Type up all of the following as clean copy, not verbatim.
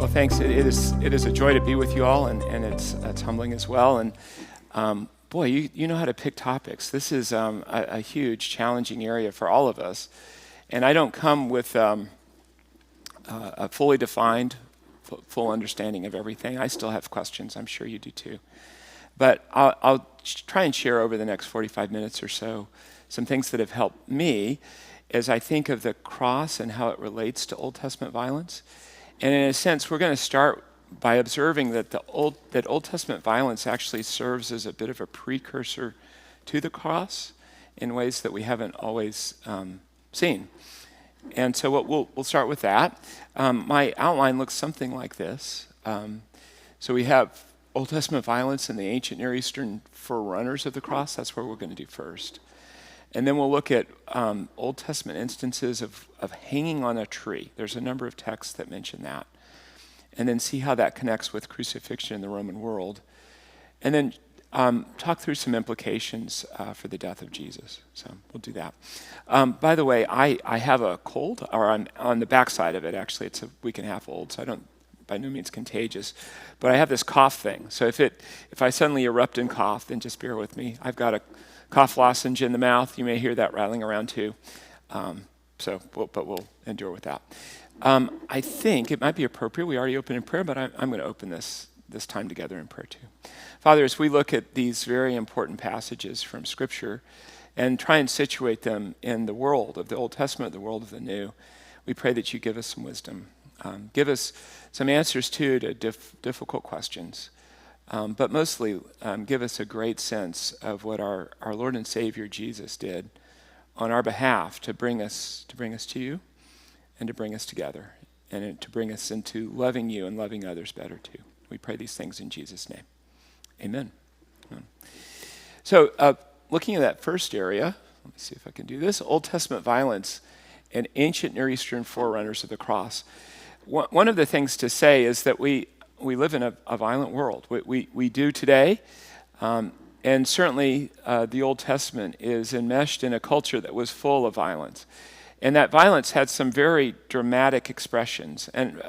Well, thanks. It is a joy to be with you all, and it's humbling as well. And boy, you know how to pick topics. This is a huge, challenging area for all of us. And I don't come with a fully defined, full understanding of everything. I still have questions. I'm sure you do too. But I'll try and share over the next 45 minutes or so some things that have helped me as I think of the cross and how it relates to Old Testament violence. And in a sense, we're going to start by observing that Old Testament violence actually serves as a bit of a precursor to the cross in ways that we haven't always seen. And so we'll start with that. My outline looks something like this. So we have Old Testament violence and the ancient Near Eastern forerunners of the cross. That's what we're going to do first. And then we'll look at Old Testament instances of hanging on a tree. There's a number of texts that mention that. And then see how that connects with crucifixion in the Roman world. And then talk through some implications for the death of Jesus. So we'll do that. By the way, I have a cold, or I'm on the backside of it, actually. It's a week and a half old, so I don't, by no means contagious. But I have this cough thing. So if I suddenly erupt in cough, then just bear with me. I've got a cough lozenge in the mouth. You may hear that rattling around too. But we'll endure with that. I think it might be appropriate. We already opened in prayer, but I'm going to open this time together in prayer too. Father, as we look at these very important passages from Scripture and try and situate them in the world of the Old Testament, the world of the New, we pray that you give us some wisdom. Give us some answers too to difficult questions. But mostly, give us a great sense of what our Lord and Savior Jesus did on our behalf to bring us to you and to bring us together and to bring us into loving you and loving others better too. We pray these things in Jesus' name. Amen. So looking at that first area, let me see if I can do this, Old Testament violence and ancient Near Eastern forerunners of the cross. One of the things to say is that we live in a violent world. We do today, and certainly the Old Testament is enmeshed in a culture that was full of violence. And that violence had some very dramatic expressions. And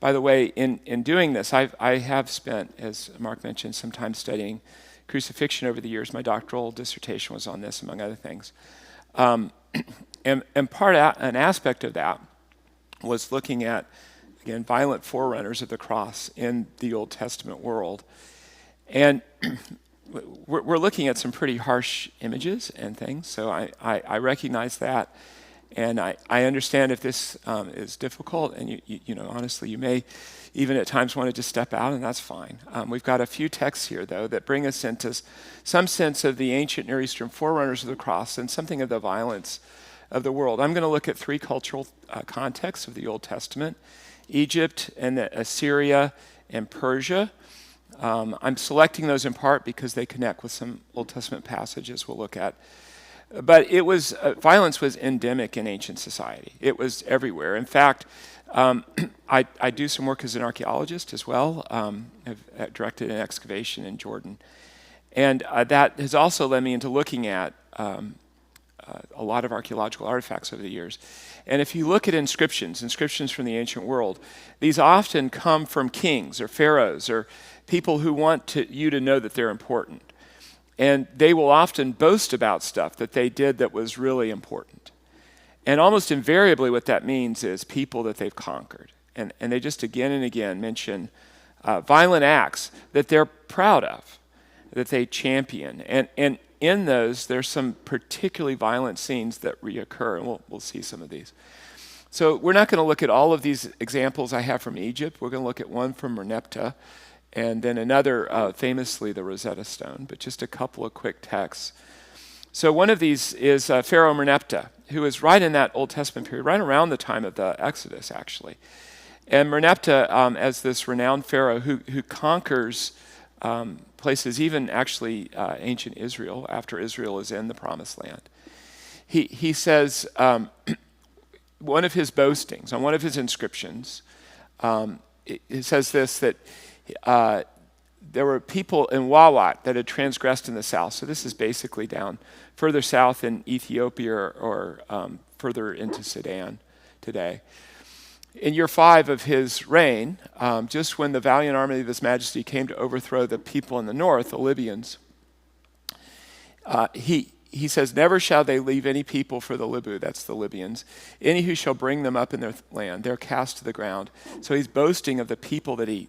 by the way, in doing this, I have spent, as Mark mentioned, some time studying crucifixion over the years. My doctoral dissertation was on this, among other things. And an aspect of that was looking at, again, violent forerunners of the cross in the Old Testament world. And we're looking at some pretty harsh images and things, so I recognize that. And I understand if this is difficult, and you know, honestly, you may even at times want to just step out, and that's fine. We've got a few texts here, though, that bring us into some sense of the ancient Near Eastern forerunners of the cross and something of the violence of the world. I'm going to look at three cultural contexts of the Old Testament: Egypt and Assyria and Persia. I'm selecting those in part because they connect with some Old Testament passages we'll look at. But violence was endemic in ancient society. It was everywhere. In fact, I do some work as an archaeologist as well. I've directed an excavation in Jordan. And that has also led me into looking at a lot of archaeological artifacts over the years. And if you look at inscriptions from the ancient world, these often come from kings or pharaohs or people who want you to know that they're important. And they will often boast about stuff that they did that was really important. And almost invariably what that means is people that they've conquered. And they just again and again mention violent acts that they're proud of, that they champion. And in those, there's some particularly violent scenes that reoccur, and we'll see some of these. So we're not going to look at all of these examples I have from Egypt. We're going to look at one from Merneptah, and then another, famously, the Rosetta Stone, but just a couple of quick texts. So one of these is Pharaoh Merneptah, who is right in that Old Testament period, right around the time of the Exodus, actually. And Merneptah, as this renowned pharaoh who conquers places, even actually ancient Israel, after Israel is in the Promised Land, he says, one of his boastings, on one of his inscriptions, it says this, that there were people in Wawat that had transgressed in the south. So this is basically down further south in Ethiopia or further into Sudan today. In year 5 of his reign, just when the valiant army of His Majesty came to overthrow the people in the north, the Libyans, he says, "Never shall they leave any people for the Libu," that's the Libyans, "any who shall bring them up in their land. They're cast to the ground." So he's boasting of the people that he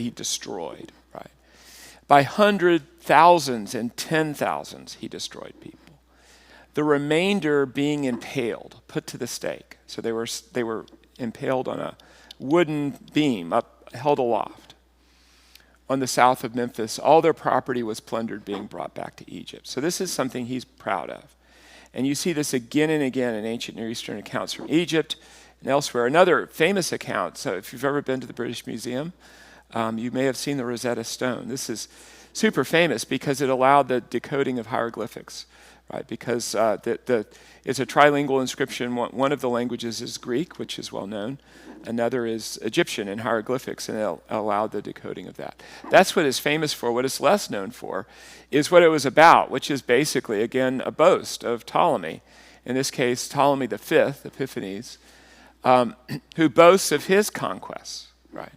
destroyed, right? By hundred thousands and 10,000s, he destroyed people. The remainder being impaled, put to the stake. So they were impaled on a wooden beam held aloft on the south of Memphis. All their property was plundered, being brought back to Egypt. So this is something he's proud of. And you see this again and again in ancient Near Eastern accounts from Egypt and elsewhere. Another famous account, so if you've ever been to the British Museum, you may have seen the Rosetta Stone. This is super famous because it allowed the decoding of hieroglyphics, right? Because it's a trilingual inscription. One of the languages is Greek, which is well known. Another is Egyptian in hieroglyphics, and it allowed the decoding of that. That's what it's famous for. What it's less known for is what it was about, which is basically, again, a boast of Ptolemy. In this case, Ptolemy V, Epiphanes, who boasts of his conquests, right?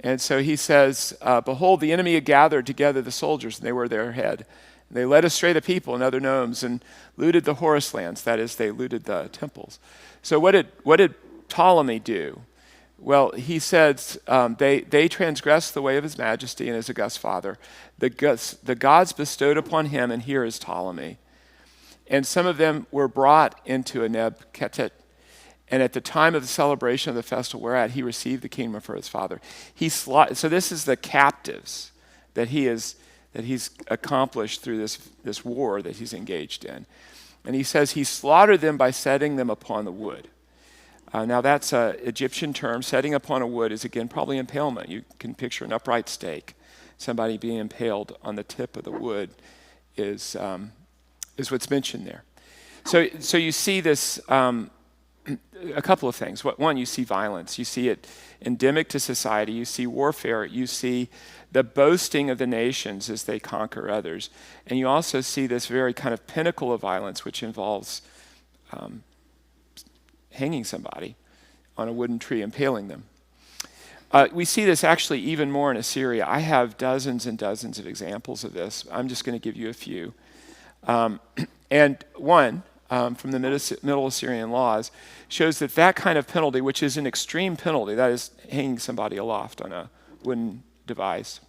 And so he says, "Behold, the enemy had gathered together the soldiers, and they were their head. And they led astray the people and other nomes and looted the Horus lands," that is, they looted the temples. So what did Ptolemy do? Well, he says they transgressed the way of His Majesty and His august father. The gods bestowed upon him, and here is Ptolemy. And some of them were brought into Aneb-Ketet. And at the time of the celebration of the festival whereat he received the kingdom for his father. So this is the captives that he's accomplished through this war that he's engaged in. And he says he slaughtered them by setting them upon the wood. Now that's an Egyptian term. Setting upon a wood is, again, probably impalement. You can picture an upright stake. Somebody being impaled on the tip of the wood is what's mentioned there. So you see this, a couple of things. One, you see violence. You see it endemic to society. You see warfare. You see the boasting of the nations as they conquer others. And you also see this very kind of pinnacle of violence, which involves hanging somebody on a wooden tree, impaling them. We see this actually even more in Assyria. I have dozens and dozens of examples of this. I'm just going to give you a few. And one, from the Middle Assyrian laws, shows that kind of penalty, which is an extreme penalty, that is hanging somebody aloft on a wooden device,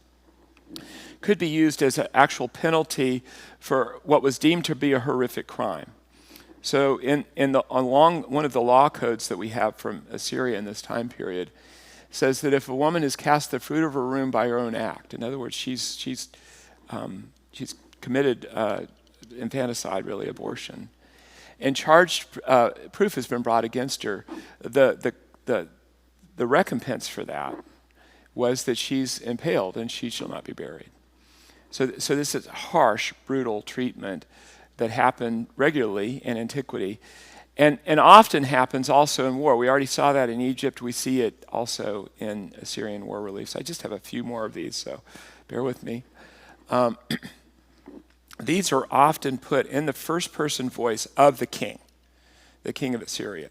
could be used as an actual penalty for what was deemed to be a horrific crime. So along one of the law codes that we have from Assyria in this time period says that if a woman has cast the fruit of her womb by her own act, in other words, she's committed infanticide, really abortion, and charged proof has been brought against her, the recompense for that was that she's impaled and she shall not be buried. So this is harsh, brutal treatment that happened regularly in antiquity and often happens also in war. We already saw that in Egypt. We see it also in Assyrian war reliefs. I just have a few more of these, so bear with me. These are often put in the first-person voice of the king of Assyria.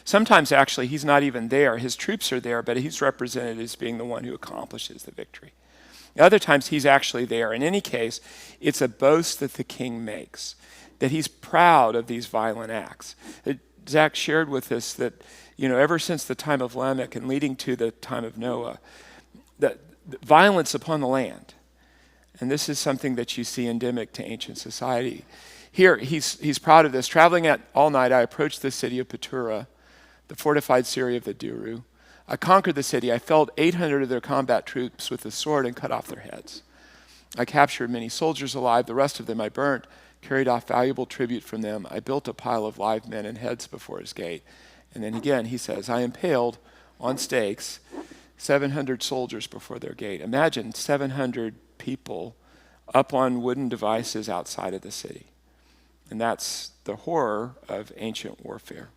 Sometimes, actually, he's not even there. His troops are there, but he's represented as being the one who accomplishes the victory. Other times, he's actually there. In any case, it's a boast that the king makes, that he's proud of these violent acts. Zach shared with us that, ever since the time of Lamech and leading to the time of Noah, the violence upon the land. And this is something that you see endemic to ancient society. Here, he's proud of this. Traveling all night, I approached the city of Petura, the fortified city of the Duru. I conquered the city. I felled 800 of their combat troops with the sword and cut off their heads. I captured many soldiers alive. The rest of them I burnt, carried off valuable tribute from them. I built a pile of live men and heads before his gate. And then again, he says, I impaled on stakes 700 soldiers before their gate. Imagine 700 people up on wooden devices outside of the city. And that's the horror of ancient warfare.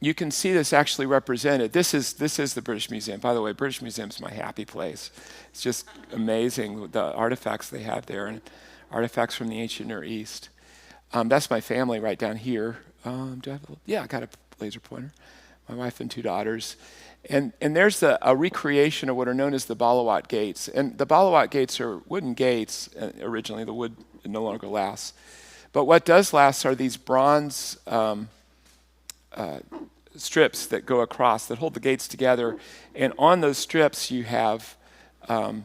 You can see this actually represented. This is the British Museum. By the way, British Museum is my happy place. It's just amazing, the artifacts they have there, and artifacts from the ancient Near East. That's my family right down here. I got a laser pointer, my wife and 2 daughters. And there's a recreation of what are known as the Balawat gates. And the Balawat gates are wooden gates originally. The wood no longer lasts. But what does last are these bronze strips that go across that hold the gates together. And on those strips you have, and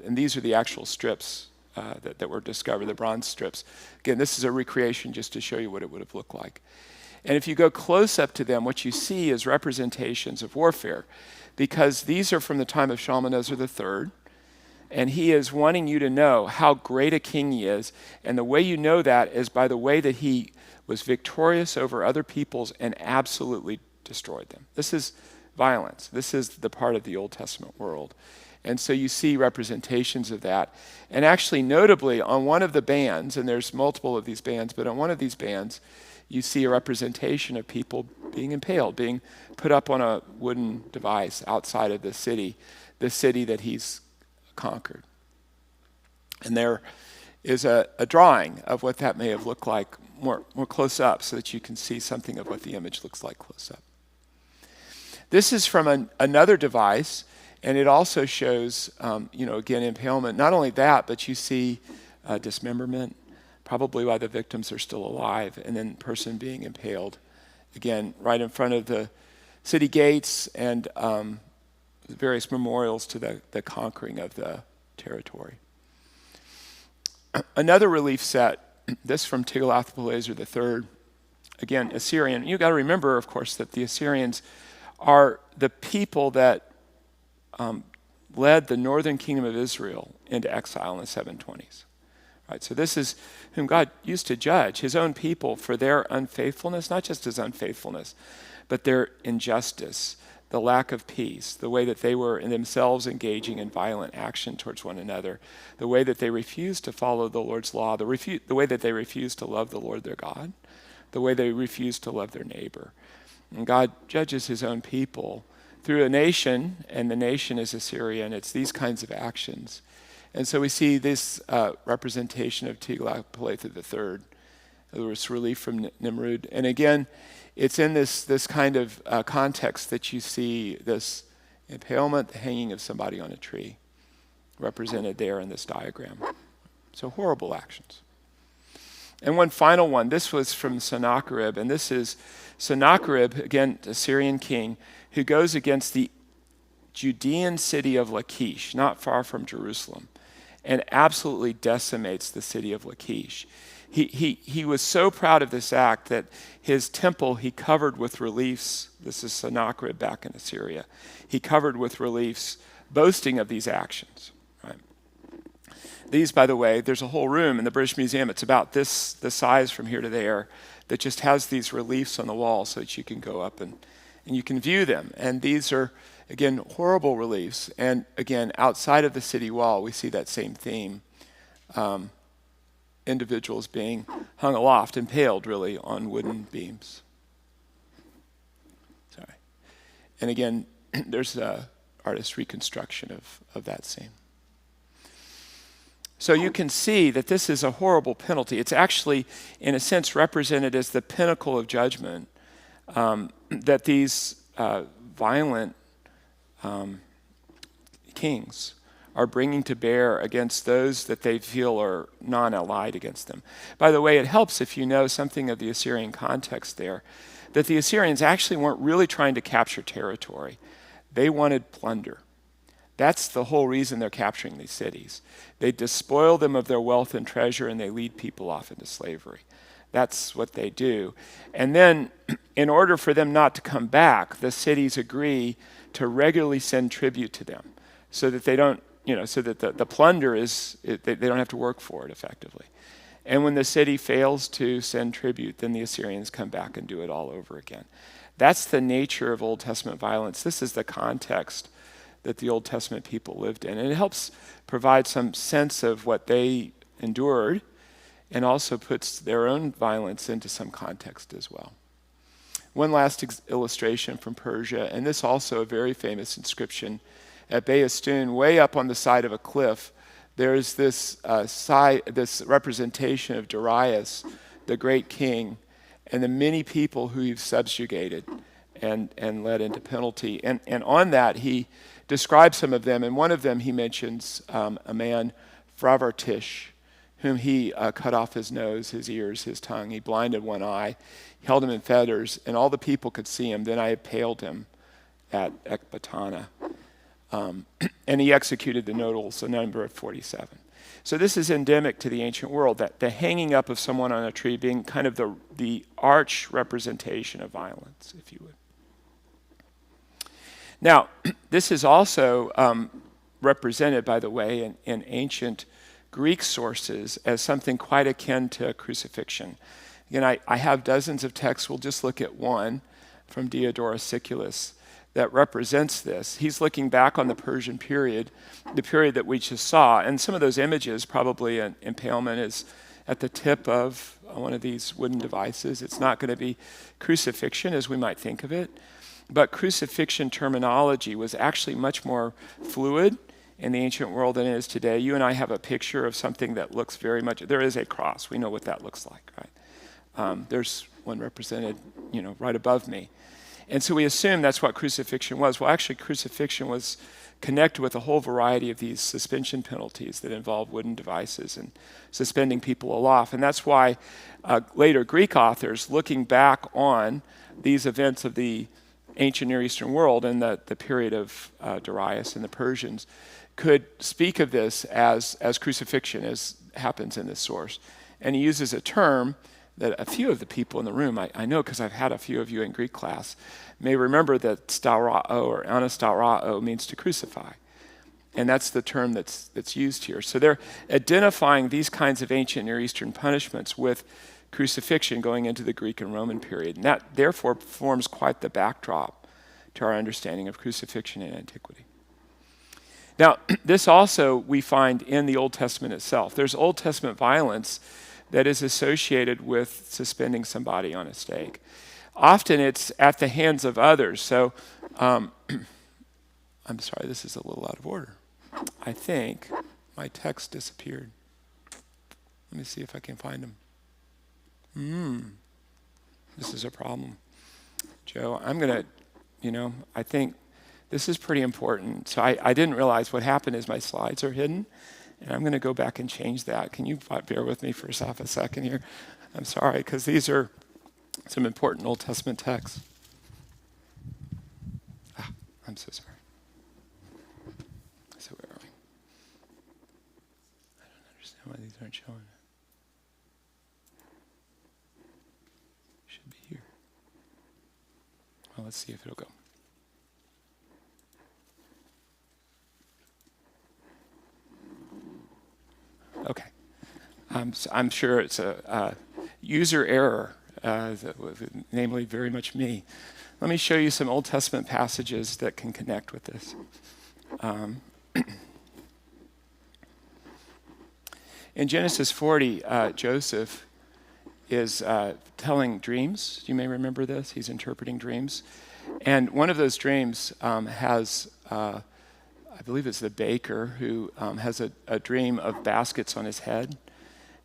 these are the actual strips that were discovered, the bronze strips. Again, this is a recreation just to show you what it would have looked like. And if you go close up to them, what you see is representations of warfare, because these are from the time of Shalmaneser III, and he is wanting you to know how great a king he is. And the way you know that is by the way that he was victorious over other peoples and absolutely destroyed them. This is violence. This is the part of the Old Testament world. And so you see representations of that. And actually, notably, on one of the bands, and there's multiple of these bands, but on one of these bands, you see a representation of people being impaled, being put up on a wooden device outside of the city that he's conquered. And there is a drawing of what that may have looked like more close up, so that you can see something of what the image looks like close up. This is from another device, and it also shows, again, impalement. Not only that, but you see dismemberment, probably while the victims are still alive, and then person being impaled, again, right in front of the city gates and various memorials to the conquering of the territory. Another relief set, this from Tiglath-Pileser III, again, Assyrian. You've got to remember, of course, that the Assyrians are the people that led the northern kingdom of Israel into exile in the 720s. Right, so this is whom God used to judge, his own people, for their unfaithfulness, not just his unfaithfulness, but their injustice, the lack of peace, the way that they were in themselves engaging in violent action towards one another, the way that they refused to follow the Lord's law, the way that they refused to love the Lord their God, the way they refused to love their neighbor. And God judges his own people through a nation, and the nation is Assyria, and it's these kinds of actions. And so we see this representation of Tiglath-Pileser III. There was relief from Nimrud. And again, it's in this kind of context that you see this impalement, the hanging of somebody on a tree, represented there in this diagram. So horrible actions. And one final one. This was from Sennacherib, and this is Sennacherib, again, the Syrian king, who goes against the Judean city of Lachish, not far from Jerusalem, and absolutely decimates the city of Lachish. He was so proud of this act that his temple he covered with reliefs. This is Sennacherib back in Assyria. He covered with reliefs boasting of these actions. Right? These, by the way, there's a whole room in the British Museum. It's about the size from here to there that just has these reliefs on the wall so that you can go up and you can view them. And these are, again, horrible reliefs. And again, outside of the city wall, we see that same theme. Individuals being hung aloft, impaled, really, on wooden beams. Sorry. And again, there's an artist's reconstruction of that scene. So you can see that this is a horrible penalty. It's actually, in a sense, represented as the pinnacle of judgment, that these violent kings are bringing to bear against those that they feel are non-allied against them. By the way, it helps if you know something of the Assyrian context there, that the Assyrians actually weren't really trying to capture territory. They wanted plunder. That's the whole reason they're capturing these cities. They despoil them of their wealth and treasure, and they lead people off into slavery. That's what they do. And then, in order for them not to come back, the cities agree to regularly send tribute to them so that they don't, so that the plunder they don't have to work for it effectively. And when the city fails to send tribute, then the Assyrians come back and do it all over again. That's the nature of Old Testament violence. This is the context that the Old Testament people lived in. And it helps provide some sense of what they endured and also puts their own violence into some context as well. One last illustration from Persia, and this also a very famous inscription at Behistun, way up on the side of a cliff. There's this representation of Darius, the great king, and the many people who you've subjugated and led into penalty. And on that, he describes some of them. And one of them, he mentions a man, Fravartish, whom he cut off his nose, his ears, his tongue. He blinded one eye, held him in fetters, and all the people could see him. Then I impaled him at Ecbatana. And he executed the notables, a number of 47. So this is endemic to the ancient world, that the hanging up of someone on a tree being kind of the arch representation of violence, if you would. Now, this is also represented, by the way, in ancient Greek sources as something quite akin to crucifixion. Again, I have dozens of texts. We'll just look at one from Diodorus Siculus that represents this. He's looking back on the Persian period, the period that we just saw, and some of those images, probably an impalement is at the tip of one of these wooden devices. It's not going to be crucifixion as we might think of it, but crucifixion terminology was actually much more fluid in the ancient world than it is today. You and I have a picture of something that looks very much, there is a cross. We know what that looks like, right? There's one represented, right above me. And so we assume that's what crucifixion was. Well, actually, crucifixion was connected with a whole variety of these suspension penalties that involve wooden devices and suspending people aloft. And that's why later Greek authors, looking back on these events of the ancient Near Eastern world and the period of Darius and the Persians, could speak of this as crucifixion, as happens in this source. And he uses a term that a few of the people in the room, I know because I've had a few of you in Greek class, may remember that staurao or anastaurao means to crucify. And that's the term that's used here. So they're identifying these kinds of ancient Near Eastern punishments with crucifixion going into the Greek and Roman period. And that therefore forms quite the backdrop to our understanding of crucifixion in antiquity. Now, this also we find in the Old Testament itself. There's Old Testament violence that is associated with suspending somebody on a stake. Often it's at the hands of others. So, I'm sorry, this is a little out of order. I think my text disappeared. Let me see if I can find them. This is a problem. Joe, I'm going to, I think this is pretty important. So I didn't realize what happened is my slides are hidden. And I'm going to go back and change that. Can you bear with me for a second here? I'm sorry, because these are some important Old Testament texts. I'm so sorry. So where are we? I don't understand why these aren't showing. Should be here. Well, let's see if it'll go. Okay. I'm sure it's a user error, namely very much me. Let me show you some Old Testament passages that can connect with this. In Genesis 40, Joseph is telling dreams. You may remember this. He's interpreting dreams. And one of those dreams has... I believe it's the baker who has a dream of baskets on his head.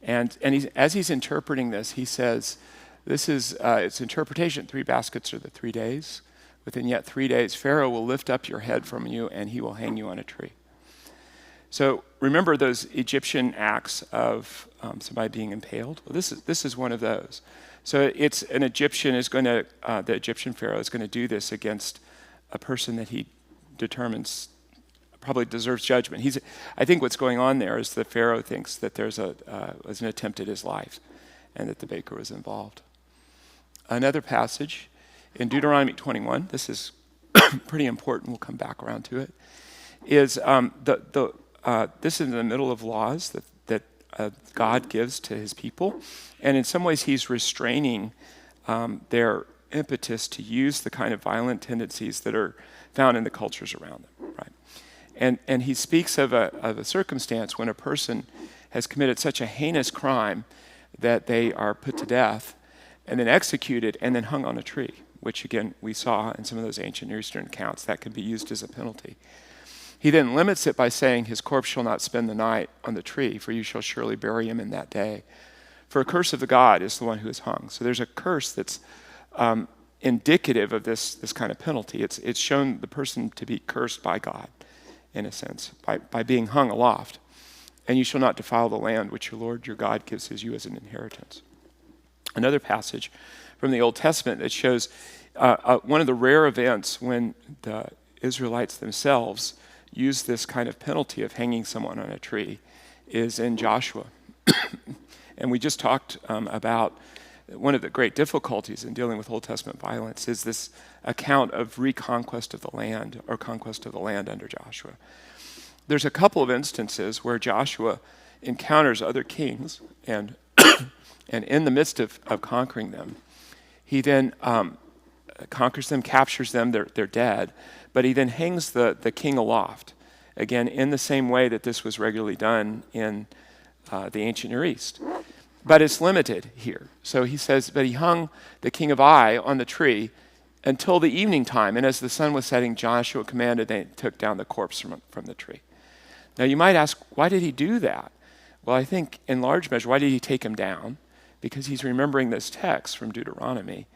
And as he's interpreting this, he says, this is its interpretation. 3 baskets are the 3 days. Within yet 3 days, Pharaoh will lift up your head from you and he will hang you on a tree. So remember those Egyptian acts of somebody being impaled? Well, this is one of those. So it's an Egyptian the Egyptian Pharaoh is going to do this against a person that he determines probably deserves judgment. I think what's going on there is the Pharaoh thinks that there's was an attempt at his life and that the baker was involved. Another passage in Deuteronomy 21, this is pretty important, we'll come back around to it, is this is in the middle of laws that God gives to his people. And in some ways he's restraining their impetus to use the kind of violent tendencies that are found in the cultures around them, right? And he speaks of a circumstance when a person has committed such a heinous crime that they are put to death and then executed and then hung on a tree, which again we saw in some of those ancient Near Eastern accounts that can be used as a penalty. He then limits it by saying, his corpse shall not spend the night on the tree, for you shall surely bury him in that day. For a curse of the God is the one who is hung. So there's a curse that's indicative of this kind of penalty. It's shown the person to be cursed by God, in a sense, by being hung aloft. And you shall not defile the land which your Lord your God gives you as an inheritance. Another passage from the Old Testament that shows one of the rare events when the Israelites themselves use this kind of penalty of hanging someone on a tree is in Joshua. And we just talked about one of the great difficulties in dealing with Old Testament violence is this account of reconquest of the land or conquest of the land under Joshua. There's a couple of instances where Joshua encounters other kings and and in the midst of conquering them, he then conquers them, captures them, they're dead, but he then hangs the king aloft, again, in the same way that this was regularly done in the ancient Near East. But it's limited here. So he says, but he hung the king of Ai on the tree until the evening time, and as the sun was setting, Joshua commanded they took down the corpse from the tree. Now you might ask, why did he do that? Well, I think in large measure, why did he take him down? Because he's remembering this text from Deuteronomy,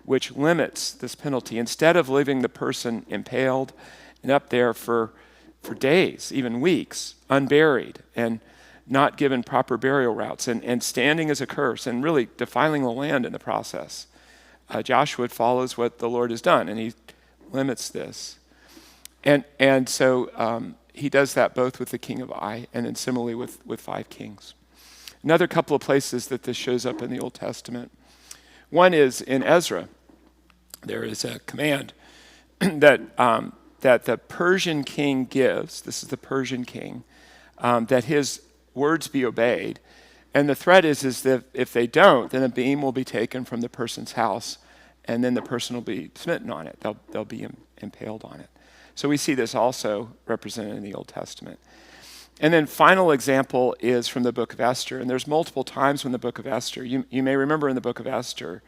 which limits this penalty. Instead of leaving the person impaled and up there for days, even weeks, unburied, and not given proper burial routes, and standing as a curse, and really defiling the land in the process, Joshua follows what the Lord has done, and he limits this. And so he does that both with the king of Ai and then similarly with 5 kings. Another couple of places that this shows up in the Old Testament. One is in Ezra. There is a command that the Persian king gives. This is the Persian king, that his words be obeyed. And the threat is that if they don't, then a beam will be taken from the person's house, and then the person will be smitten on it. They'll be impaled on it. So we see this also represented in the Old Testament. And then final example is from the book of Esther. And there's multiple times in the book of Esther. You may remember in the book of Esther,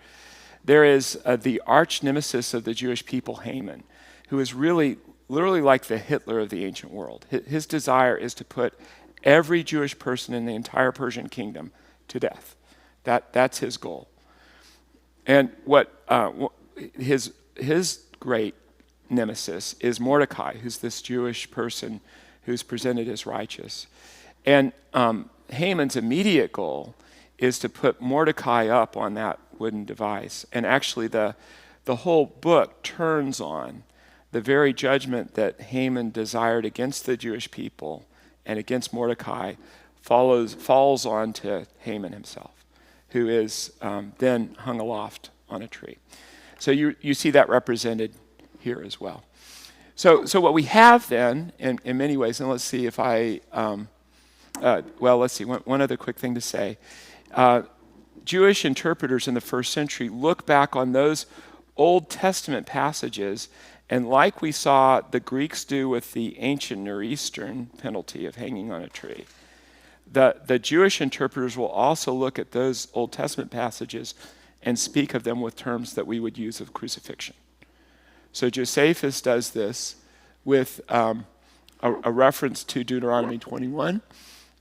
there is the arch nemesis of the Jewish people, Haman, who is really literally like the Hitler of the ancient world. His desire is to put every Jewish person in the entire Persian kingdom to death. That's his goal. And his great nemesis is Mordecai, who's this Jewish person who's presented as righteous. And Haman's immediate goal is to put Mordecai up on that wooden device. And actually the whole book turns on the very judgment that Haman desired against the Jewish people and against Mordecai falls on to Haman himself, who is then hung aloft on a tree. So you see that represented here as well. So what we have then, in many ways, and let's see if let's see, one other quick thing to say. Jewish interpreters in the first century look back on those Old Testament passages, and like we saw the Greeks do with the ancient Near Eastern penalty of hanging on a tree, the Jewish interpreters will also look at those Old Testament passages and speak of them with terms that we would use of crucifixion. So Josephus does this with a reference to Deuteronomy 21,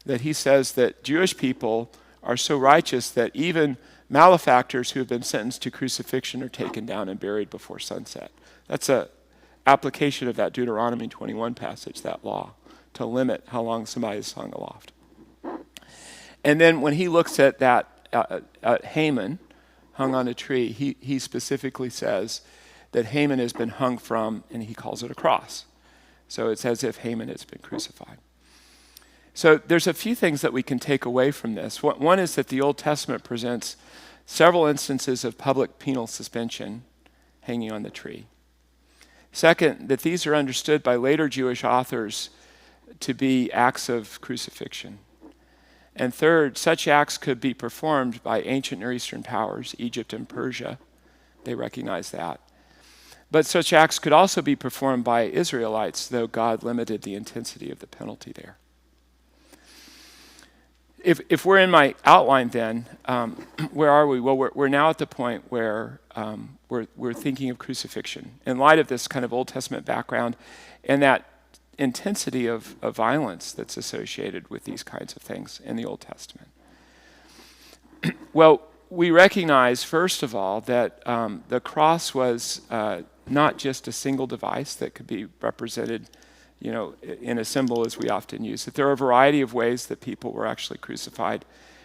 that he says that Jewish people are so righteous that even malefactors who have been sentenced to crucifixion are taken down and buried before sunset. That's an application of that Deuteronomy 21 passage, that law, to limit how long somebody is hung aloft. And then when he looks at that Haman hung on a tree, he specifically says that Haman has been hung from, and he calls it a cross. So it's as if Haman has been crucified. So there's a few things that we can take away from this. One is that the Old Testament presents several instances of public penal suspension hanging on the tree. Second, that these are understood by later Jewish authors to be acts of crucifixion. And third, such acts could be performed by ancient Near Eastern powers, Egypt and Persia. They recognize that. But such acts could also be performed by Israelites, though God limited the intensity of the penalty there. If we're in my outline then, where are we? Well, we're now at the point where we're thinking of crucifixion in light of this kind of Old Testament background and that intensity of violence that's associated with these kinds of things in the Old Testament. Well, we recognize, first of all, that the cross was not just a single device that could be represented, in a symbol as we often use it. There are a variety of ways that people were actually crucified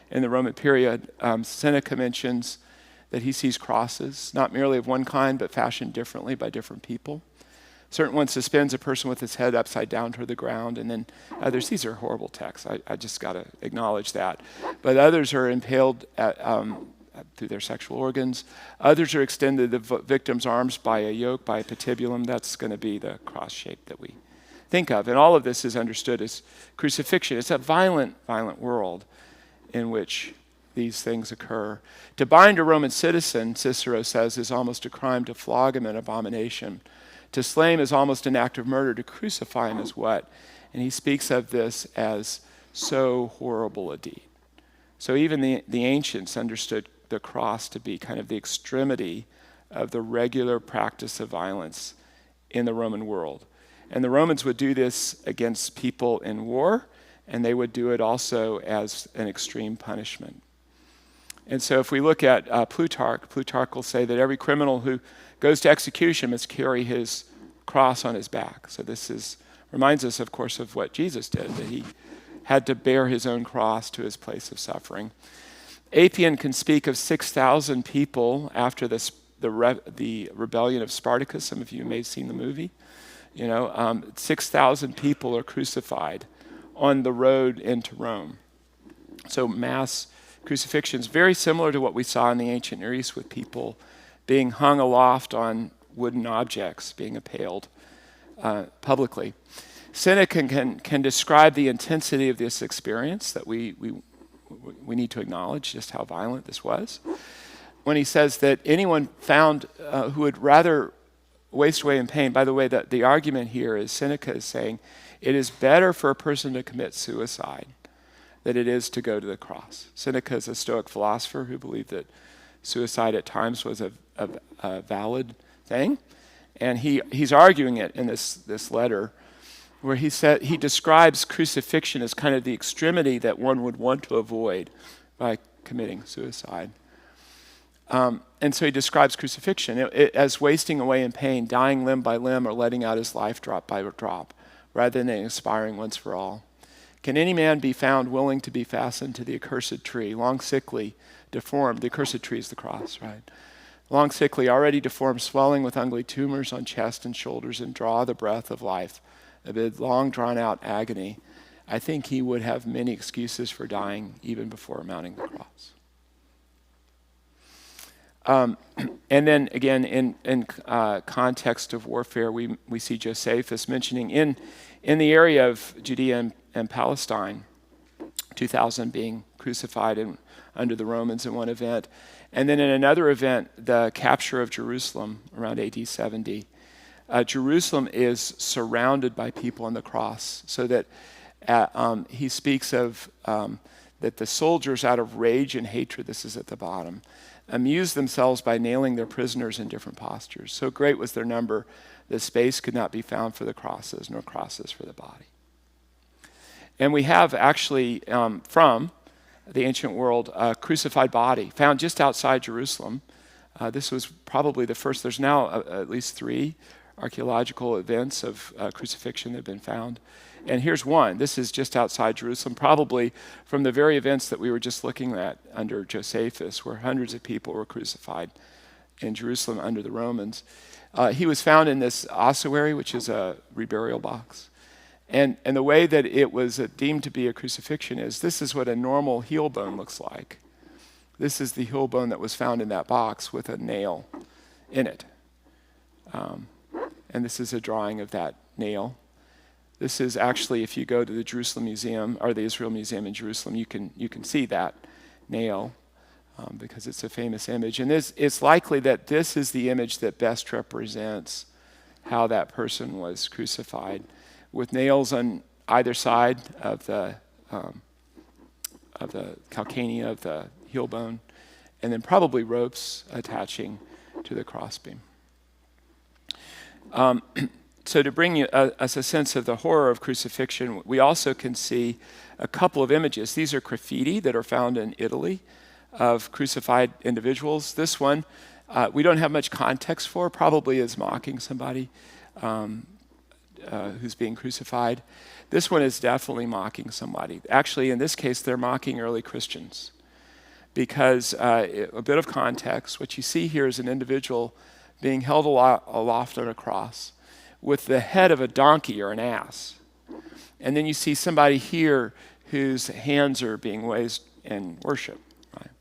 in the Roman period. Seneca mentions that he sees crosses, not merely of one kind, but fashioned differently by different people. Certain one suspends a person with his head upside down toward the ground, and then others, these are horrible texts, I just got to acknowledge that. But others are impaled through their sexual organs. Others are extended the victim's arms by a yoke, by a patibulum. That's going to be the cross shape that we think of. And all of this is understood as crucifixion. It's a violent, violent world in which these things occur. To bind a Roman citizen, Cicero says, is almost a crime. To flog him, an abomination. To slay him is almost an act of murder. To crucify him is what? And he speaks of this as so horrible a deed. So even the ancients understood the cross to be kind of the extremity of the regular practice of violence in the Roman world. And the Romans would do this against people in war, and they would do it also as an extreme punishment. And so if we look at Plutarch will say that every criminal who goes to execution must carry his cross on his back. So this reminds us, of course, of what Jesus did, that he had to bear his own cross to his place of suffering. Appian can speak of 6,000 people after the rebellion of Spartacus. Some of you may have seen the movie. 6,000 people are crucified on the road into Rome. So mass crucifixions, very similar to what we saw in the ancient Near East with people being hung aloft on wooden objects, being impaled publicly. Seneca can describe the intensity of this experience that we need to acknowledge just how violent this was, when he says that anyone found who would rather waste away in pain. By the way, the argument here is Seneca is saying it is better for a person to commit suicide than it is to go to the cross. Seneca is a Stoic philosopher who believed that suicide at times was a valid thing, and he's arguing it in this letter, where he describes crucifixion as kind of the extremity that one would want to avoid by committing suicide. And so he describes crucifixion as wasting away in pain, dying limb by limb, or letting out his life drop by drop, rather than expiring once for all. Can any man be found willing to be fastened to the accursed tree, long sickly, deformed? The accursed tree is the cross, right? Long sickly, already deformed, swelling with ugly tumors on chest and shoulders, and draw the breath of life amid long drawn-out agony. I think he would have many excuses for dying even before mounting the cross. And then again, in context of warfare, we see Josephus mentioning in the area of Judea and Palestine, 2,000 being crucified under the Romans in one event. And then in another event, the capture of Jerusalem around AD 70. Jerusalem is surrounded by people on the cross, so that he speaks of that the soldiers, out of rage and hatred, this is at the bottom, amused themselves by nailing their prisoners in different postures. So great was their number that space could not be found for the crosses, nor crosses for the body. And we have actually, from the ancient world, a crucified body found just outside Jerusalem. This was probably the first. There's now at least 3 archaeological events of crucifixion that have been found. And here's one. This is just outside Jerusalem, probably from the very events that we were just looking at under Josephus, where hundreds of people were crucified in Jerusalem under the Romans. He was found in this ossuary, which is a reburial box. And the way that it was deemed to be a crucifixion is, this is what a normal heel bone looks like. This is the heel bone that was found in that box with a nail in it. And this is a drawing of that nail. This is actually, if you go to the Jerusalem Museum, or the Israel Museum in Jerusalem, you can see that nail because it's a famous image. And it's likely that this is the image that best represents how that person was crucified, with nails on either side of the calcanea of the heel bone, and then probably ropes attaching to the crossbeam. So to bring us a sense of the horror of crucifixion, we also can see a couple of images. These are graffiti that are found in Italy of crucified individuals. This one, we don't have much context for, probably is mocking somebody who's being crucified. This one is definitely mocking somebody. Actually, in this case, they're mocking early Christians because a bit of context, what you see here is an individual being held aloft on a cross with the head of a donkey or an ass. And then you see somebody here whose hands are being raised in worship. Right?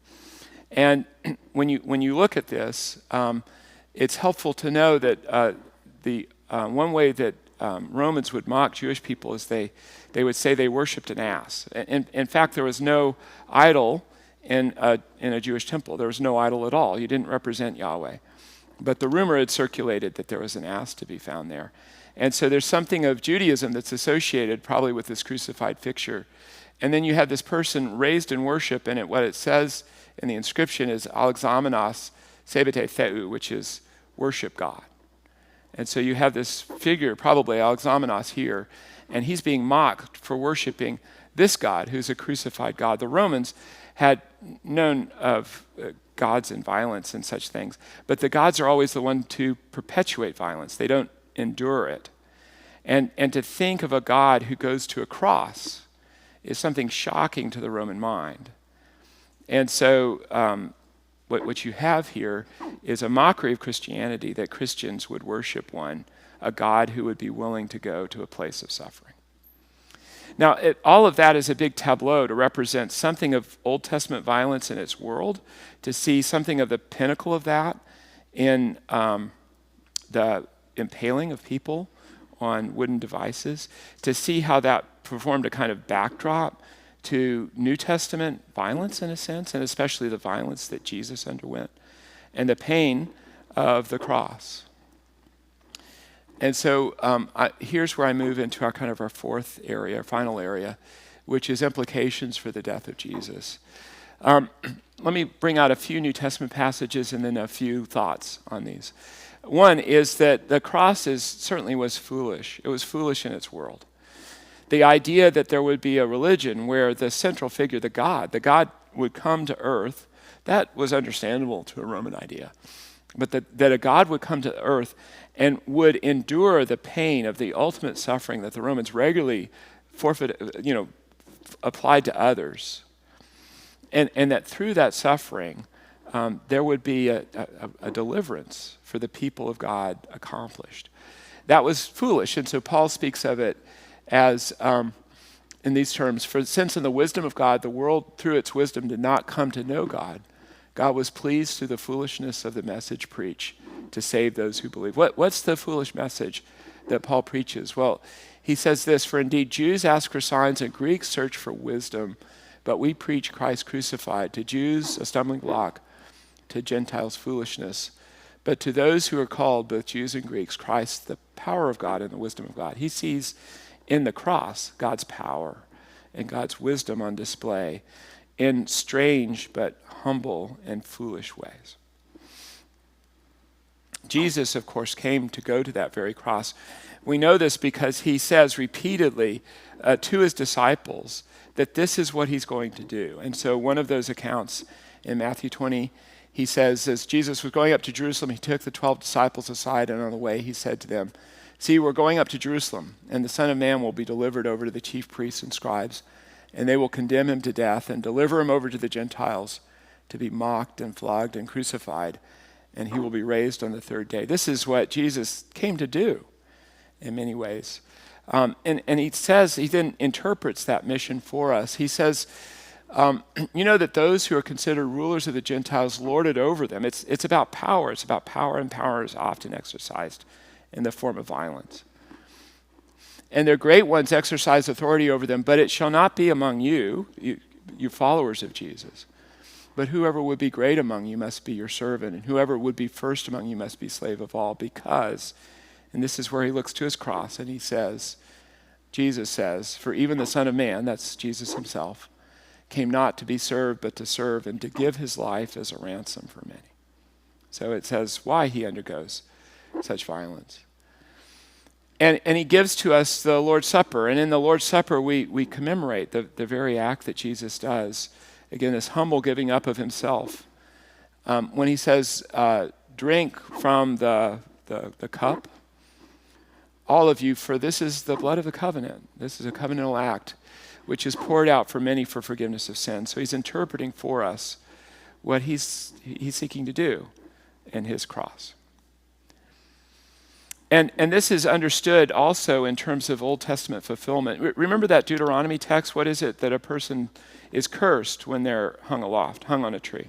And when you look at this, it's helpful to know that the one way that Romans would mock Jewish people is they would say they worshipped an ass. In fact, there was no idol in a Jewish temple. There was no idol at all. You didn't represent Yahweh. But the rumor had circulated that there was an ass to be found there. And so there's something of Judaism that's associated probably with this crucified figure. And then you have this person raised in worship, and what it says in the inscription is Alexamenos Sebete Theu, which is worship God. And so you have this figure, probably Alexamenos here, and he's being mocked for worshiping this God, who's a crucified God. The Romans had known of gods and violence and such things, but the gods are always the one to perpetuate violence. They don't endure it. And to think of a God who goes to a cross is something shocking to the Roman mind. And so what you have here is a mockery of Christianity, that Christians would worship a God who would be willing to go to a place of suffering. Now, all of that is a big tableau to represent something of Old Testament violence in its world, to see something of the pinnacle of that in the impaling of people on wooden devices, to see how that performed a kind of backdrop to New Testament violence in a sense, and especially the violence that Jesus underwent, and the pain of the cross. And so here's where I move into our fourth area, our final area, which is implications for the death of Jesus. Let me bring out a few New Testament passages and then a few thoughts on these. One is that the cross certainly was foolish. It was foolish in its world. The idea that there would be a religion where the central figure, the God would come to earth, that was understandable to a Roman idea. But that a God would come to earth and would endure the pain of the ultimate suffering that the Romans regularly applied to others. And that through that suffering, there would be a deliverance for the people of God accomplished. That was foolish, and so Paul speaks of it as, in these terms, for since in the wisdom of God, the world through its wisdom did not come to know God, God was pleased through the foolishness of the message preached to save those who believe. What's the foolish message that Paul preaches? Well, he says this, for indeed Jews ask for signs and Greeks search for wisdom, but we preach Christ crucified, to Jews a stumbling block, to Gentiles foolishness, but to those who are called, both Jews and Greeks, Christ the power of God and the wisdom of God. He sees in the cross God's power and God's wisdom on display in strange but humble and foolish ways. Jesus, of course, came to go to that very cross. We know this because he says repeatedly to his disciples that this is what he's going to do. And so one of those accounts in Matthew 20, he says, as Jesus was going up to Jerusalem, he took the 12 disciples aside, and on the way he said to them, see, we're going up to Jerusalem, and the Son of Man will be delivered over to the chief priests and scribes, and they will condemn him to death and deliver him over to the Gentiles to be mocked and flogged and crucified, and he will be raised on the third day. This is what Jesus came to do in many ways. And he says, he then interprets that mission for us. He says, you know that those who are considered rulers of the Gentiles lord it over them. It's about power. It's about power, and power is often exercised in the form of violence. And their great ones exercise authority over them, but it shall not be among you followers of Jesus. But whoever would be great among you must be your servant, and whoever would be first among you must be slave of all, because, and this is where he looks to his cross, and he says, Jesus says, for even the Son of Man, that's Jesus himself, came not to be served, but to serve, and to give his life as a ransom for many. So it says why he undergoes such violence. And he gives to us the Lord's Supper, and in the Lord's Supper we commemorate the very act that Jesus does Again, this humble giving up of himself. When he says, drink from the cup, all of you, for this is the blood of the covenant. This is a covenantal act which is poured out for many for forgiveness of sin. So he's interpreting for us what he's seeking to do in his cross. And this is understood also in terms of Old Testament fulfillment. Remember that Deuteronomy text? What is it that a person is cursed when they're hung aloft, hung on a tree?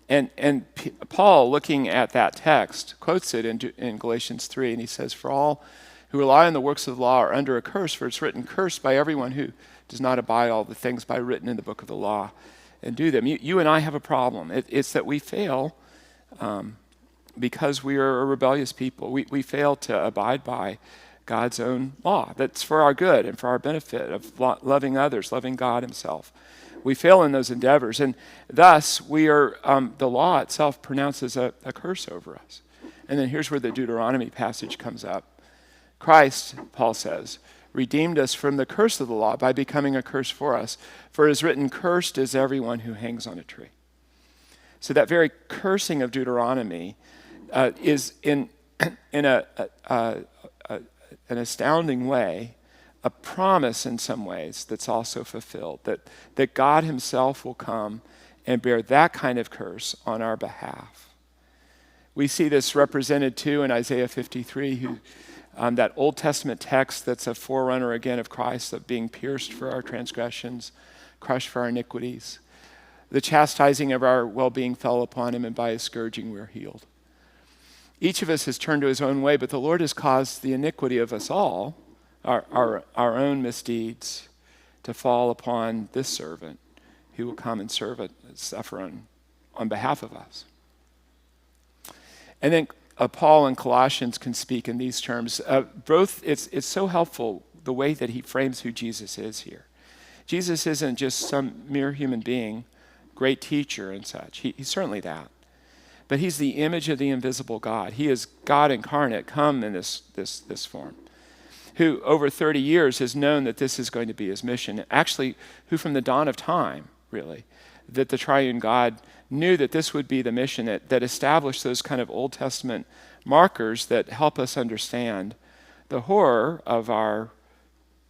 And Paul, looking at that text, quotes it in Galatians 3, and he says, "For all who rely on the works of the law are under a curse, for it's written, cursed by everyone who does not abide all the things by written in the book of the law and do them." You and I have a problem. It's that we fail because we are a rebellious people. We fail to abide by God's own law. That's for our good and for our benefit of loving others, loving God himself. We fail in those endeavors, and thus we are. The law itself pronounces a curse over us. And then here's where the Deuteronomy passage comes up. Christ, Paul says, redeemed us from the curse of the law by becoming a curse for us. For it is written, cursed is everyone who hangs on a tree. So that very cursing of Deuteronomy is in an astounding way a promise in some ways that's also fulfilled, that God himself will come and bear that kind of curse on our behalf. We see this represented too in Isaiah 53, that Old Testament text that's a forerunner again of Christ, of being pierced for our transgressions, crushed for our iniquities. The chastising of our well-being fell upon him, and by his scourging we're healed. Each of us has turned to his own way, but the Lord has caused the iniquity of us all, our own misdeeds, to fall upon this servant who will come and suffer on behalf of us. And then Paul in Colossians can speak in these terms. Both, it's so helpful the way that he frames who Jesus is here. Jesus isn't just some mere human being, great teacher and such. He's certainly that. But he's the image of the invisible God. He is God incarnate, come in this form, who over 30 years has known that this is going to be his mission. Actually, who from the dawn of time, really, that the triune God knew that this would be the mission that established those kind of Old Testament markers that help us understand the horror of our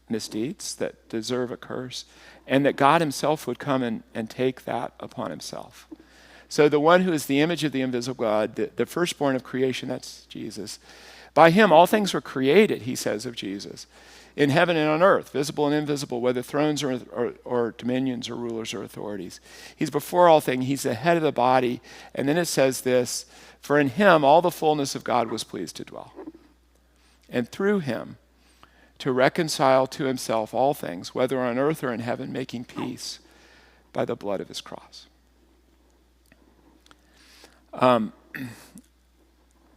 misdeeds that deserve a curse, and that God himself would come and take that upon himself. So the one who is the image of the invisible God, the firstborn of creation, that's Jesus. By him all things were created, he says of Jesus, in heaven and on earth, visible and invisible, whether thrones or dominions or rulers or authorities. He's before all things. He's the head of the body. And then it says this, for in him all the fullness of God was pleased to dwell. And through him to reconcile to himself all things, whether on earth or in heaven, making peace by the blood of his cross.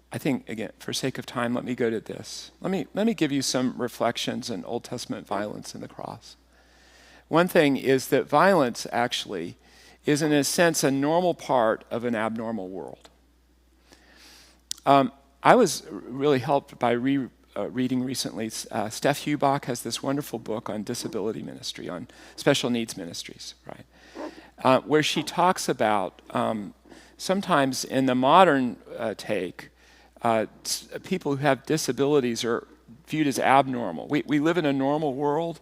I think, again, for sake of time, let me go to this. Let me give you some reflections on Old Testament violence and the cross. One thing is that violence actually is, in a sense, a normal part of an abnormal world. I was really helped by reading recently. Steph Hubach has this wonderful book on disability ministry, on special needs ministries, right? Where she talks about sometimes in the modern take, people who have disabilities are viewed as abnormal. We live in a normal world,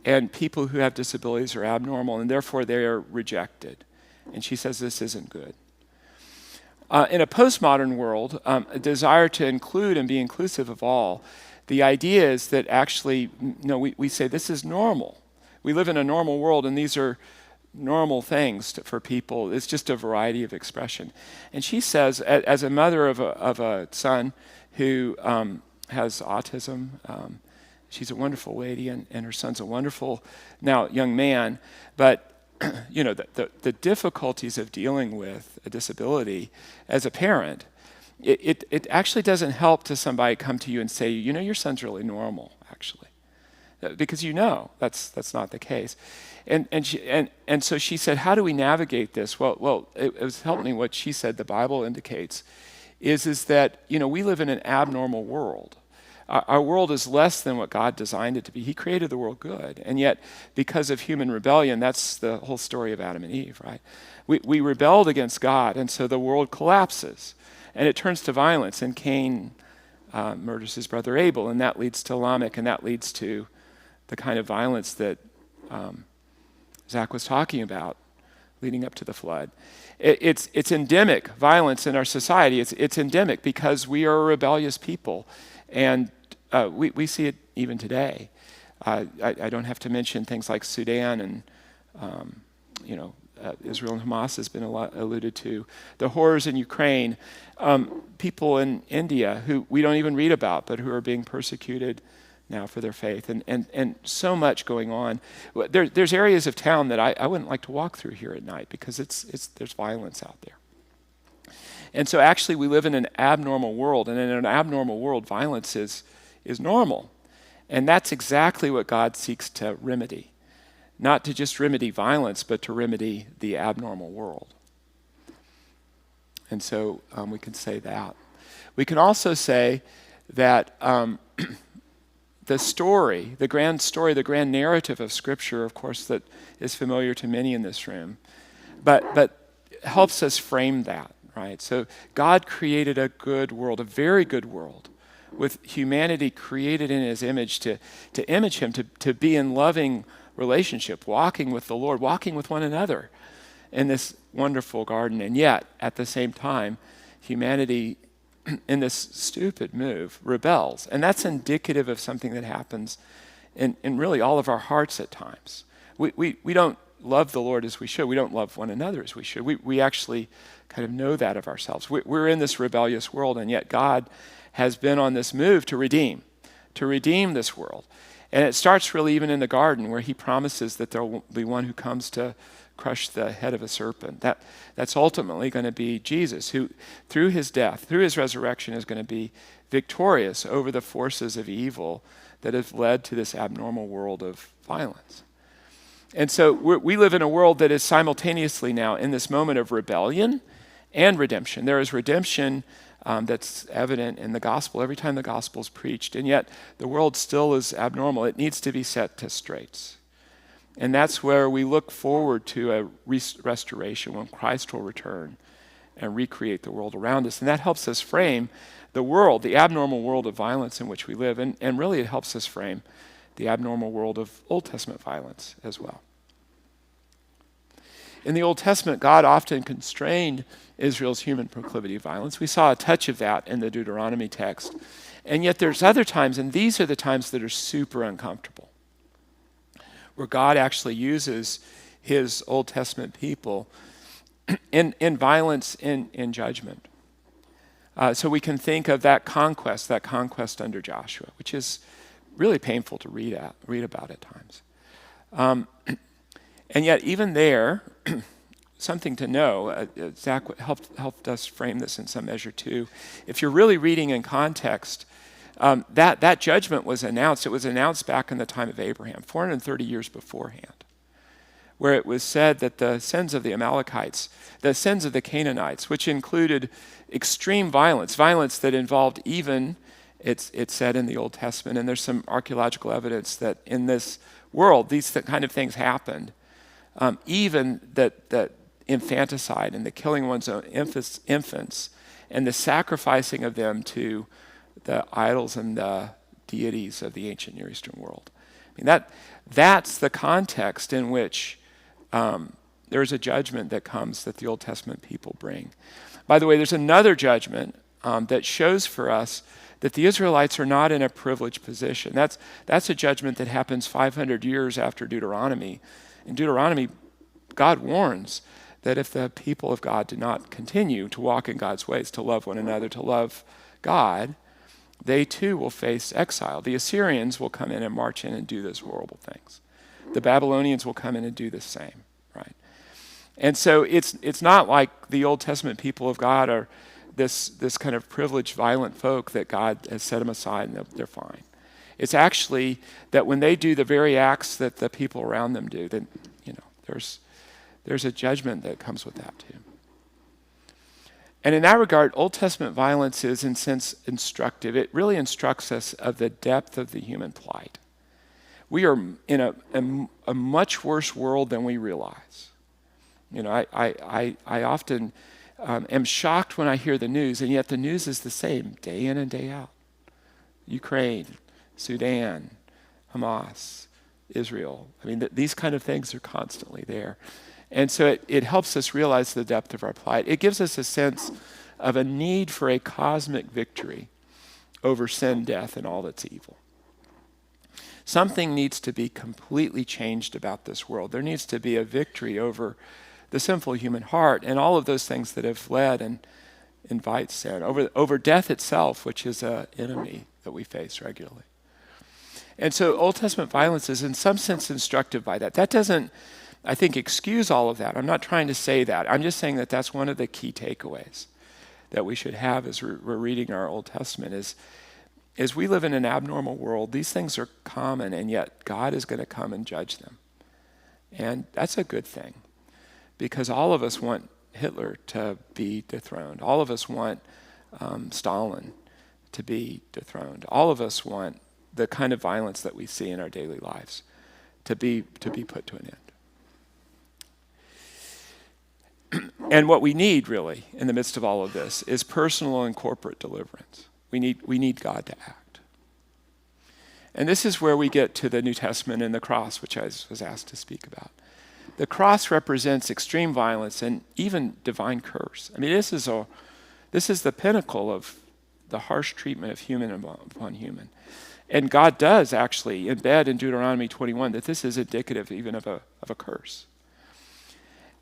and people who have disabilities are abnormal, and therefore they are rejected. And she says this isn't good. In a postmodern world, a desire to include and be inclusive of all, the idea is that actually, we say this is normal. We live in a normal world, and these are normal things for people. It's just a variety of expression. And she says, as a mother of a son who has autism, she's a wonderful lady, and her son's a wonderful now young man, but the difficulties of dealing with a disability as a parent, it actually doesn't help to somebody come to you and say, your son's really normal, actually, because that's not the case. And so she said, how do we navigate this? Well, it was helping me. What she said the Bible indicates is that we live in an abnormal world. Our world is less than what God designed it to be. He created the world good. And yet, because of human rebellion, that's the whole story of Adam and Eve, right? We rebelled against God, and so the world collapses. And it turns to violence, and Cain murders his brother Abel, and that leads to Lamech, and that leads to the kind of violence that Zach was talking about leading up to the flood. It's endemic violence in our society. It's endemic because we are a rebellious people, and we see it even today. I don't have to mention things like Sudan and Israel and Hamas has been alluded to. The horrors in Ukraine, people in India who we don't even read about, but who are being persecuted now for their faith, and so much going on. There's areas of town that I wouldn't like to walk through here at night because there's violence out there. And so actually we live in an abnormal world, and in an abnormal world, violence is normal. And that's exactly what God seeks to remedy. Not to just remedy violence, but to remedy the abnormal world. And so we can say that. We can also say that the grand narrative of Scripture, of course, that is familiar to many in this room, but helps us frame that, right? So God created a good world, a very good world, with humanity created in his image to image him, to be in loving relationship, walking with the Lord, walking with one another in this wonderful garden. And yet, at the same time, humanity, in this stupid move, rebels. And that's indicative of something that happens in really all of our hearts at times. We don't love the Lord as we should. We don't love one another as we should. We actually kind of know that of ourselves. We're in this rebellious world, and yet God has been on this move to redeem this world. And it starts really even in the garden, where he promises that there will be one who comes to crush the head of a serpent. That's ultimately going to be Jesus, who through his death, through his resurrection, is going to be victorious over the forces of evil that have led to this abnormal world of violence. And so we live in a world that is simultaneously now in this moment of rebellion and redemption. There is redemption that's evident in the gospel every time the gospel is preached, and yet the world still is abnormal. It needs to be set to straights. And that's where we look forward to a restoration when Christ will return and recreate the world around us. And that helps us frame the world, the abnormal world of violence in which we live, and really it helps us frame the abnormal world of Old Testament violence as well. In the Old Testament, God often constrained Israel's human proclivity of violence. We saw a touch of that in the Deuteronomy text. And yet there's other times, and these are the times that are super uncomfortable, where God actually uses his Old Testament people in violence, in judgment. So we can think of that conquest under Joshua, which is really painful to read about at times. And yet even there, something to know, Zach helped us frame this in some measure too. If you're really reading in context, that judgment was announced. It was announced back in the time of Abraham, 430 years beforehand, where it was said that the sins of the Amalekites, the sins of the Canaanites, which included extreme violence that involved even, it's said in the Old Testament, and there's some archaeological evidence that in this world, these kind of things happened. Even that infanticide and the killing one's own infants and the sacrificing of them to the idols and the deities of the ancient Near Eastern world. I mean, that's the context in which there's a judgment that comes that the Old Testament people bring. By the way, there's another judgment that shows for us that the Israelites are not in a privileged position. That's a judgment that happens 500 years after Deuteronomy. In Deuteronomy, God warns that if the people of God do not continue to walk in God's ways, to love one another, to love God, they too will face exile. The Assyrians will come in and march in and do those horrible things. The Babylonians will come in and do the same, right? And so it's not like the Old Testament people of God are this kind of privileged, violent folk that God has set them aside and they're fine. It's actually that when they do the very acts that the people around them do, then there's a judgment that comes with that too. And in that regard, Old Testament violence is, in a sense, instructive. It really instructs us of the depth of the human plight. We are in a much worse world than we realize. I often am shocked when I hear the news, and yet the news is the same day in and day out. Ukraine, Sudan, Hamas, Israel. I mean, these kind of things are constantly there. And so it helps us realize the depth of our plight. It gives us a sense of a need for a cosmic victory over sin, death, and all that's evil. Something needs to be completely changed about this world. There needs to be a victory over the sinful human heart and all of those things that have led and invite sin, over death itself, which is an enemy that we face regularly. And so Old Testament violence is in some sense instructive by that. That doesn't, I think, excuse all of that. I'm not trying to say that. I'm just saying that that's one of the key takeaways that we should have as we're reading our Old Testament is we live in an abnormal world. These things are common, and yet God is going to come and judge them. And that's a good thing, because all of us want Hitler to be dethroned. All of us want Stalin to be dethroned. All of us want the kind of violence that we see in our daily lives to be put to an end. And what we need, really, in the midst of all of this, is personal and corporate deliverance. We need God to act. And this is where we get to the New Testament and the cross, which I was asked to speak about. The cross represents extreme violence and even divine curse. I mean, this is the pinnacle of the harsh treatment of human upon human. And God does actually embed in Deuteronomy 21 that this is indicative even of a curse.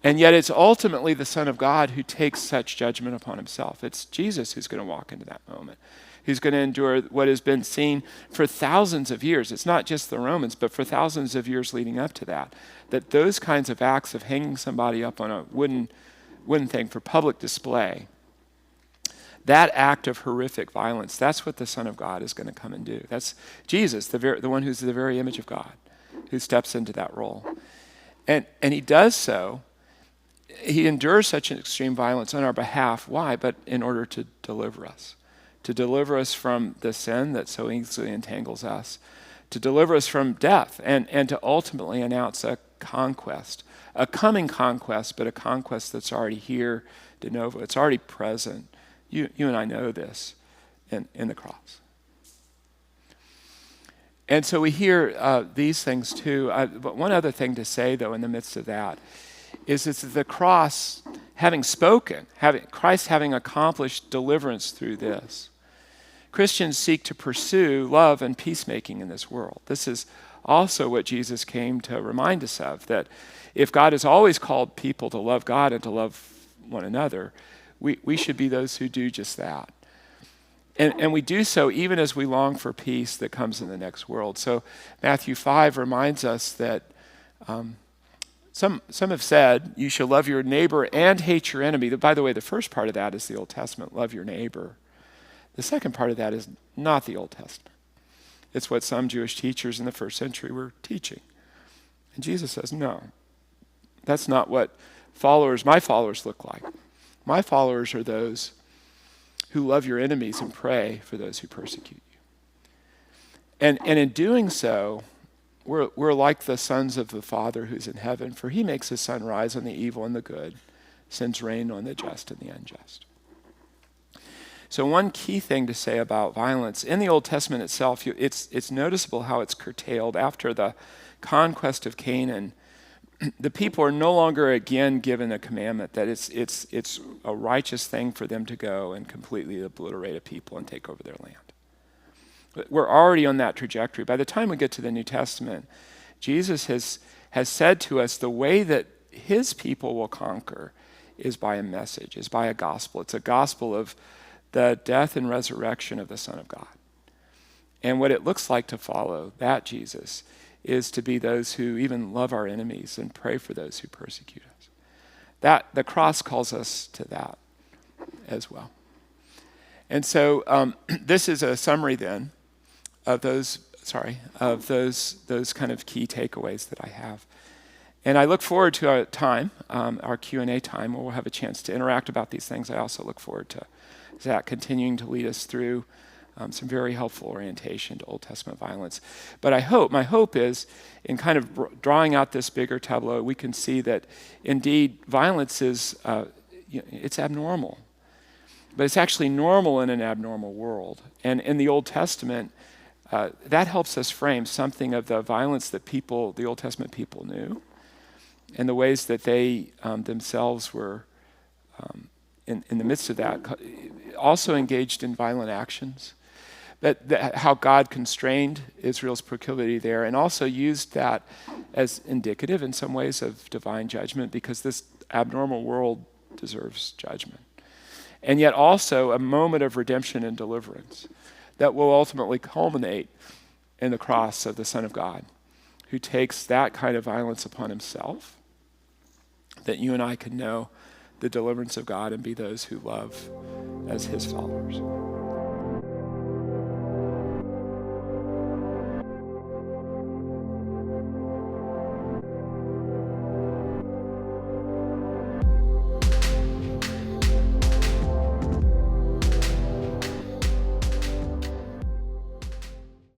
And yet it's ultimately the Son of God who takes such judgment upon himself. It's Jesus who's going to walk into that moment, who's going to endure what has been seen for thousands of years. It's not just the Romans, but for thousands of years leading up to that those kinds of acts of hanging somebody up on a wooden thing for public display, that act of horrific violence, that's what the Son of God is going to come and do. That's Jesus, the one who's the very image of God, who steps into that role. And he does so. He endures such an extreme violence on our behalf. Why? But in order to deliver us from the sin that so easily entangles us, to deliver us from death, and to ultimately announce a conquest, a coming conquest, but a conquest that's already here de novo. It's already present. You and I know this in the cross. And so we hear these things too. But one other thing to say, though, in the midst of that, is that the cross, having spoken, Christ having accomplished deliverance through this, Christians seek to pursue love and peacemaking in this world. This is also what Jesus came to remind us of, that if God has always called people to love God and to love one another, we should be those who do just that. And we do so even as we long for peace that comes in the next world. So Matthew 5 reminds us that some have said you shall love your neighbor and hate your enemy. By the way, the first part of that is the Old Testament, love your neighbor. The second part of that is not the Old Testament. It's what some Jewish teachers in the first century were teaching. And Jesus says, no, that's not what my followers look like. My followers are those who love your enemies and pray for those who persecute you. And in doing so, we're like the sons of the Father who's in heaven, for he makes his sun rise on the evil and the good, sends rain on the just and the unjust. So one key thing to say about violence, in the Old Testament itself, it's noticeable how it's curtailed. After the conquest of Canaan, the people are no longer again given a commandment that it's a righteous thing for them to go and completely obliterate a people and take over their land. We're already on that trajectory. By the time we get to the New Testament, Jesus has said to us the way that his people will conquer is by a message, is by a gospel. It's a gospel of the death and resurrection of the Son of God. And what it looks like to follow that Jesus is to be those who even love our enemies and pray for those who persecute us. That the cross calls us to that as well. And so this is a summary then of those kind of key takeaways that I have. And I look forward to our time, our Q&A time, where we'll have a chance to interact about these things. I also look forward to Zach continuing to lead us through some very helpful orientation to Old Testament violence. But my hope is, in kind of drawing out this bigger tableau, we can see that indeed violence is, it's abnormal. But it's actually normal in an abnormal world. And in the Old Testament, that helps us frame something of the violence that the Old Testament people knew, and the ways that they themselves were, in the midst of that, also engaged in violent actions. How God constrained Israel's proclivity there, and also used that as indicative in some ways of divine judgment, because this abnormal world deserves judgment. And yet also a moment of redemption and deliverance that will ultimately culminate in the cross of the Son of God, who takes that kind of violence upon himself, that you and I can know the deliverance of God and be those who love as his followers.